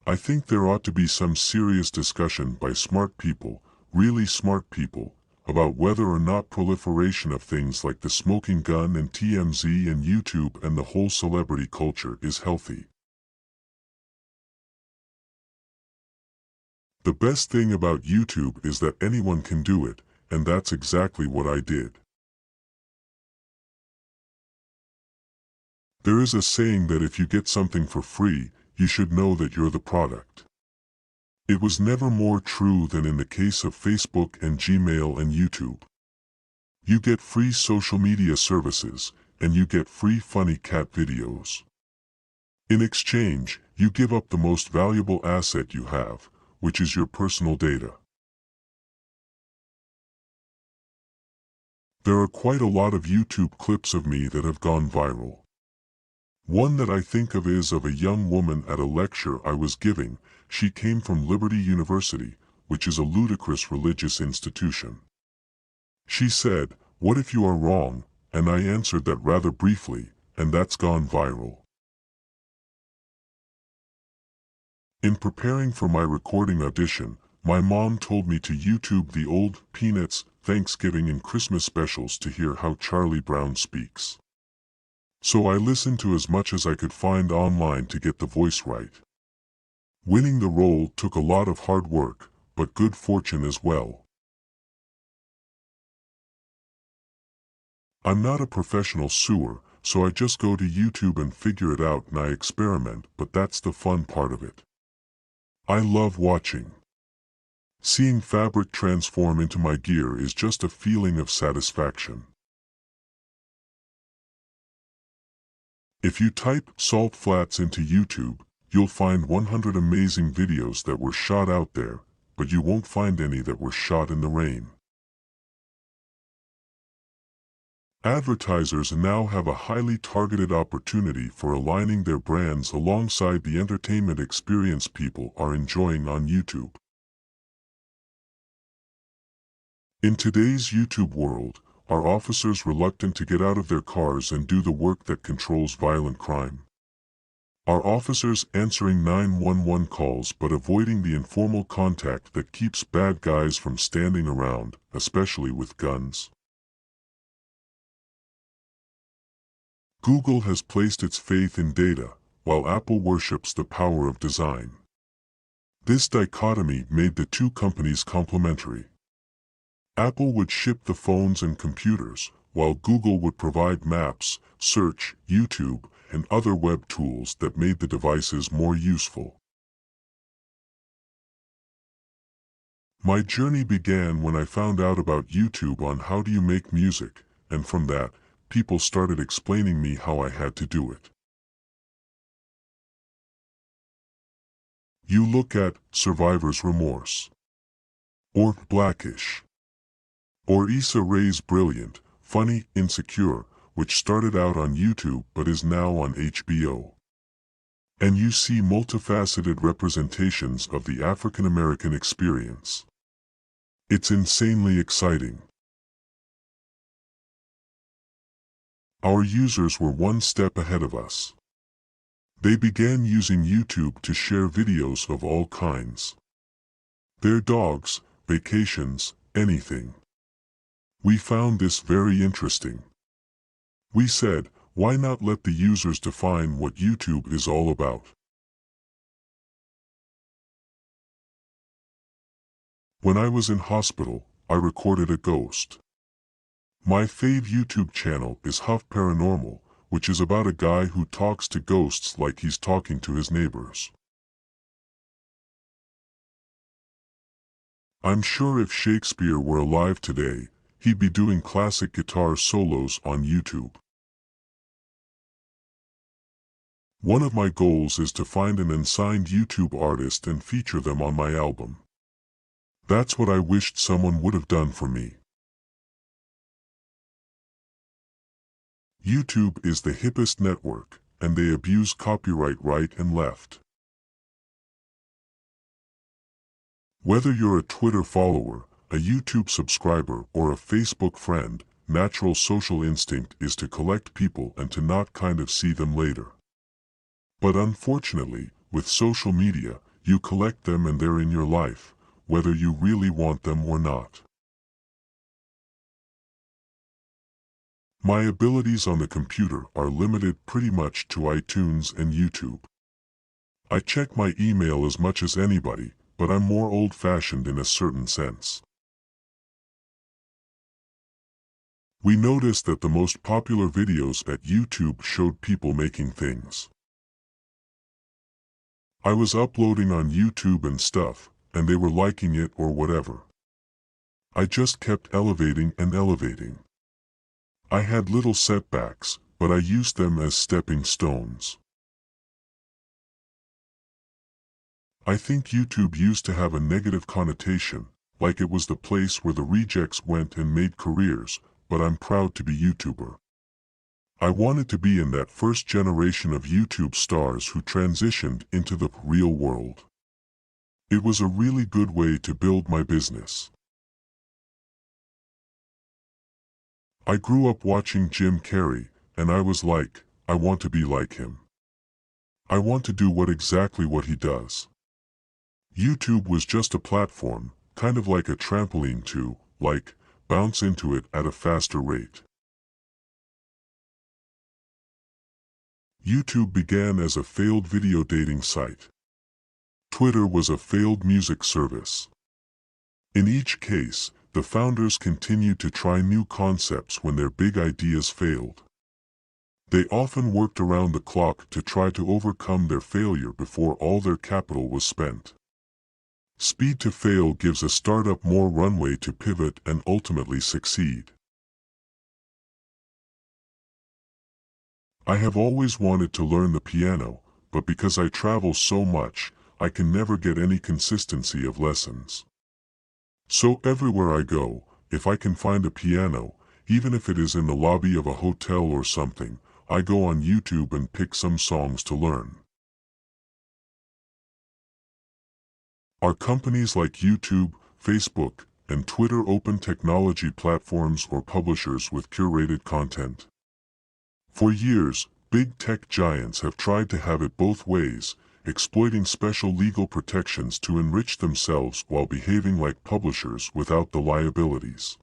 I think there ought to be some serious discussion by smart people, really smart people, about whether or not proliferation of things like the smoking gun and TMZ and YouTube and the whole celebrity culture is healthy. The best thing about YouTube is that anyone can do it, and that's exactly what I did. There is a saying that if you get something for free, you should know that you're the product. It was never more true than in the case of Facebook and Gmail and YouTube. You get free social media services, and you get free funny cat videos. In exchange, you give up the most valuable asset you have, which is your personal data. There are quite a lot of YouTube clips of me that have gone viral. One that I think of is of a young woman at a lecture I was giving. She came from Liberty University, which is a ludicrous religious institution. She said, "What if you are wrong?" And I answered that rather briefly, and that's gone viral. In preparing for my recording audition, my mom told me to YouTube the old Peanuts, Thanksgiving and Christmas specials to hear how Charlie Brown speaks. So I listened to as much as I could find online to get the voice right. Winning the role took a lot of hard work, but good fortune as well. I'm not a professional sewer, so I just go to YouTube and figure it out and I experiment, but that's the fun part of it. I love watching. Seeing fabric transform into my gear is just a feeling of satisfaction. If you type salt flats into YouTube, you'll find 100 amazing videos that were shot out there, but you won't find any that were shot in the rain. Advertisers now have a highly targeted opportunity for aligning their brands alongside the entertainment experience people are enjoying on YouTube. In today's YouTube world, are officers reluctant to get out of their cars and do the work that controls violent crime? Are officers answering 911 calls but avoiding the informal contact that keeps bad guys from standing around, especially with guns? Google has placed its faith in data, while Apple worships the power of design. This dichotomy made the two companies complementary. Apple would ship the phones and computers, while Google would provide maps, search, YouTube, and other web tools that made the devices more useful. My journey began when I found out about YouTube on how do you make music, and from that, people started explaining me how I had to do it. You look at Survivor's Remorse, or Blackish, or Issa Rae's brilliant, funny Insecure, which started out on YouTube but is now on HBO. And you see multifaceted representations of the African American experience. It's insanely exciting. Our users were one step ahead of us. They began using YouTube to share videos of all kinds. Their dogs, vacations, anything. We found this very interesting. We said, why not let the users define what YouTube is all about? When I was in hospital, I recorded a ghost. My fave YouTube channel is Huff Paranormal, which is about a guy who talks to ghosts like he's talking to his neighbors. I'm sure if Shakespeare were alive today, he'd be doing classic guitar solos on YouTube. One of my goals is to find an unsigned YouTube artist and feature them on my album. That's what I wished someone would have done for me. YouTube is the hippest network, and they abuse copyright right and left. Whether you're a Twitter follower, a YouTube subscriber, or a Facebook friend, natural social instinct is to collect people and to not kind of see them later. But unfortunately, with social media, You collect them and they're in your life, whether you really want them or not. My abilities on the computer are limited pretty much to iTunes and YouTube. I check my email as much as anybody, but I'm more old-fashioned in a certain sense. We noticed that the most popular videos at YouTube showed people making things. I was uploading on YouTube and stuff, and they were liking it or whatever. I just kept elevating and elevating. I had little setbacks, but I used them as stepping stones. I think YouTube used to have a negative connotation, like it was the place where the rejects went and made careers, but I'm proud to be YouTuber. I wanted to be in that first generation of YouTube stars who transitioned into the real world. It was a really good way to build my business. I grew up watching Jim Carrey, and I was like, I want to be like him. I want to do exactly what he does. YouTube was just a platform, kind of like a trampoline to, bounce into it at a faster rate. YouTube began as a failed video dating site. Twitter was a failed music service. In each case, the founders continued to try new concepts when their big ideas failed. They often worked around the clock to try to overcome their failure before all their capital was spent. Speed to fail gives a startup more runway to pivot and ultimately succeed. I have always wanted to learn the piano, but because I travel so much, I can never get any consistency of lessons. So everywhere I go, if I can find a piano, even if it is in the lobby of a hotel or something, I go on YouTube and pick some songs to learn. Are companies like YouTube, Facebook, and Twitter open technology platforms or publishers with curated content? For years, big tech giants have tried to have it both ways, exploiting special legal protections to enrich themselves while behaving like publishers without the liabilities.